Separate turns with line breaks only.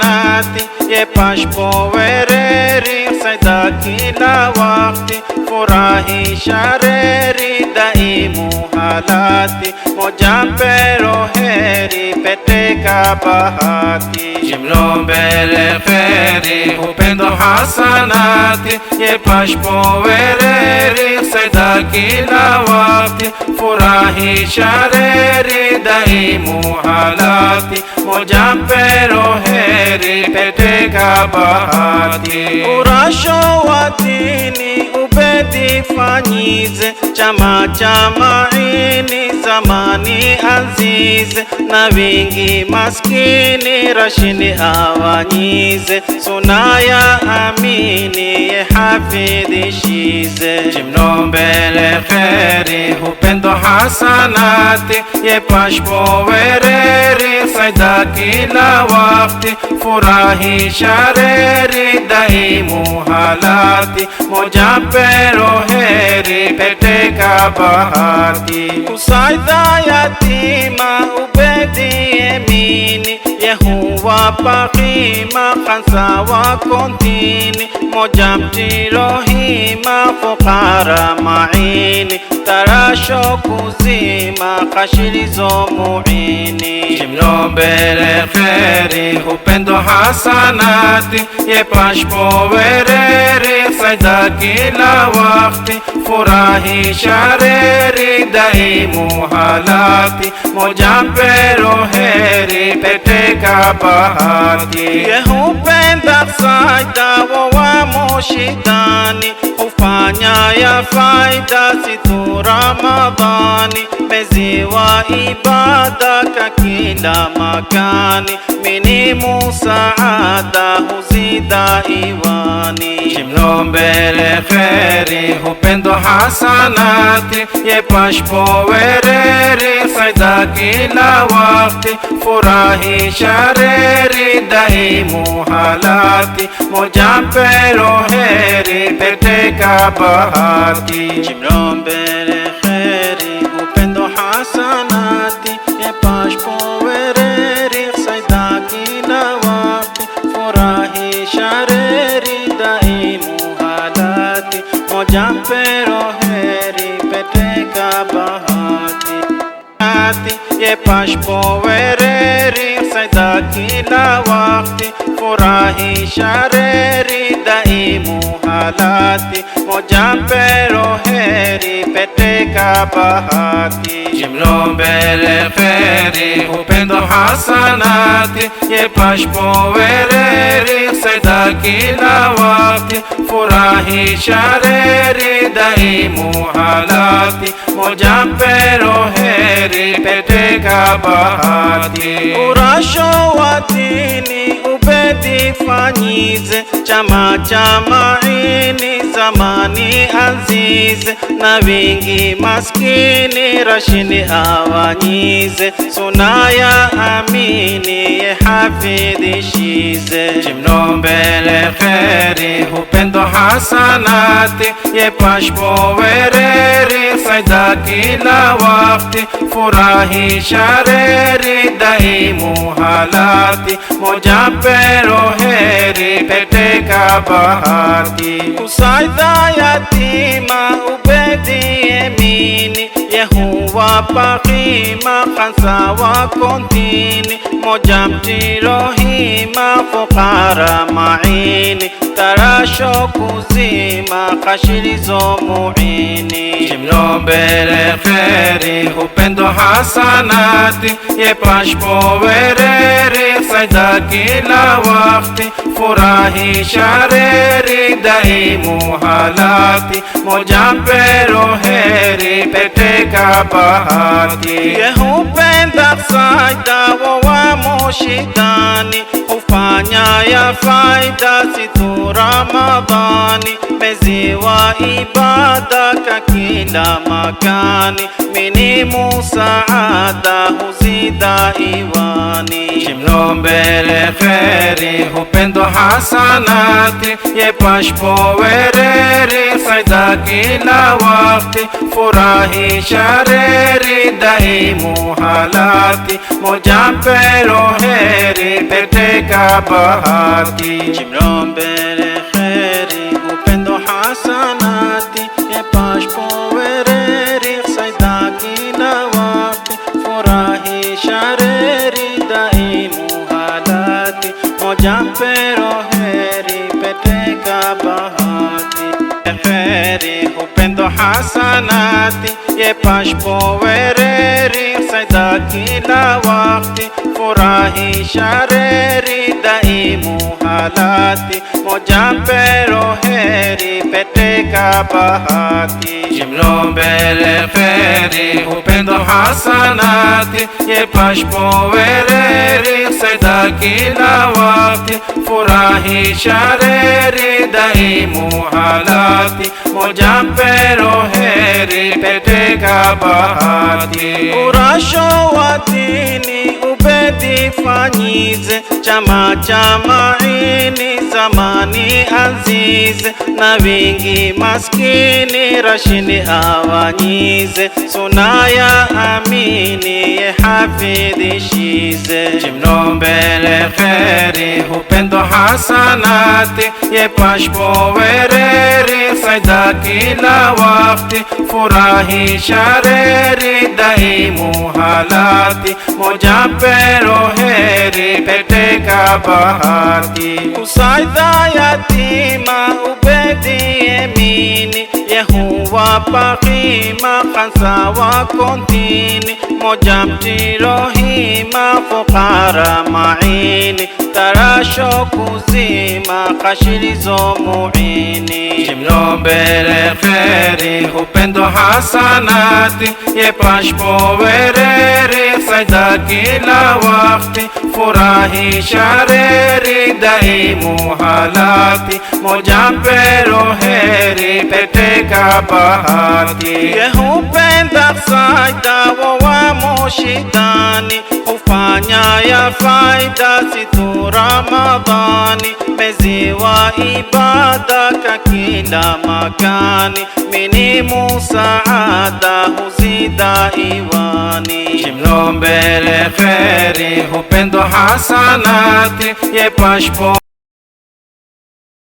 hasanati, yepash wereri saida kila wakti, furahisha reri daimu halati, moja pero heri peteka bahati. Jimlombele kheri upendo hasanati, yepash wereri saida kila wakti, furahisha reri daimu halati, moja pero heri peteka bahati. Urasho wa dini ubedi fanyize, chama chama ini zamani azize, na wingi maskini rashini awanyize, sunaya amini ye hafidhishize. Jimlombele kheri upendo hasanati, yepash wereri saida kila wakti, furahisha reri daimu halati, moja pero heri peteka bahati. Usaida yatima ubedi emini, yehuwa pakima kansa wa kontini, moja mtirohima fukara maini, tarasho kuzima kashirizo muini. Jimlombele kheri upendo hasanati, yepash wereri saida kila wakti, furahisha reri daimu halati, moja pero heri peteka bahati. Yehupenda saida wa moshidani, ufanya ya faida situ Ramadhani, mezi wa ibada kakila makani, mini musaada huzida iwani. Jimlombele kheri upendo hasanati, yepash wereri saida kila wakti, furahisha reri daimu halati, moja pero heri peteka bahati. Jimlombele kheri upendo hasanati, yepash wereri saida kila wakti, furahisha reri daimu halati, moja pero heri peteka bahati. Yepash wereri saida kila wakti, furahisha reri daimu halati, moja pero heri peteka bahati. Jimlombele kheri upendo hasanati, yepash wereri saida kila wakti, furahisha reri daimu halati, moja pero heri peteka bahati. Urasho wa dini ubedi fanyize, chama chama ini zamani azize, na wingi maskini rashini awanyize, sunaya amini ye hafidhishize. Jimlombele kheri upendo hasanati, yepash wereri saida kila wakti, furahisha reri daimu halati, moja pero heri peteka bahati. Usaida yatima ubedi emini, yehuwa pakima kansa wa kontini, moja mtirohima fukara maini, tarasho kuzima kashirizo muini. Jimlombele kheri upendo hasanati, yepash wereri saida kila wakti, furahisha reri daimu halati, moja pero heri peteka bahati. Yehupenda saida wa moshidani, ufanya ya faida situ Ramadhani, mwezi wa ibada kila makani, mini musaada huzida iwani.
Jimlombele kheri hupendo hasanati, yepashpo wereri saida kila wakti, furahi shareri daimu halati, moja pero heri peteka bahati.
Jimlombele kheri hupendo hasanati, yepashpo wereri saida kila wakti, furahi shareri daimu halati, moja pero heri peteka bahati. Kheri hupendo hasanati, yepashpo wereri saida kila wakti, furahi shareri daimu halati, moja pero heri peteka bahati.
Jimlombele kheri hupendo hasanati, yepashpo wereri saida kila wakti, furahi shareri daimu halati, moja pero heri peteka bahati.
Urasho wa dini ubedi fanyize, chama cha maini zamani azize, na wingi maskini rashini awanyize, sunaya amini ye hafidhishize.
Jimlombele kheri hupendo hasanati, yepashpo wereri saida kila wakti, furahi shareri daimu halati, moja pero heri peteka bahati.
Kusaida yatima ubedi emini, yehuwa pakima khansa wa kontini, moja mtirohima fukara maini, tarasho kuzima kashirizo muini.
Jimlombele kheri hupendo hasanati, yepashpo wereri saida kila wakti, furahi shareri daimu halati, moja pero heri peteka bahati.
Yehupenda saida wa moshidani, hufanya ya faida situ Ramadhani, mwezi wa ibada kila makani, mini musaada huzida iwani.
Jimlombele kheri hupendo hasanati, yepashpo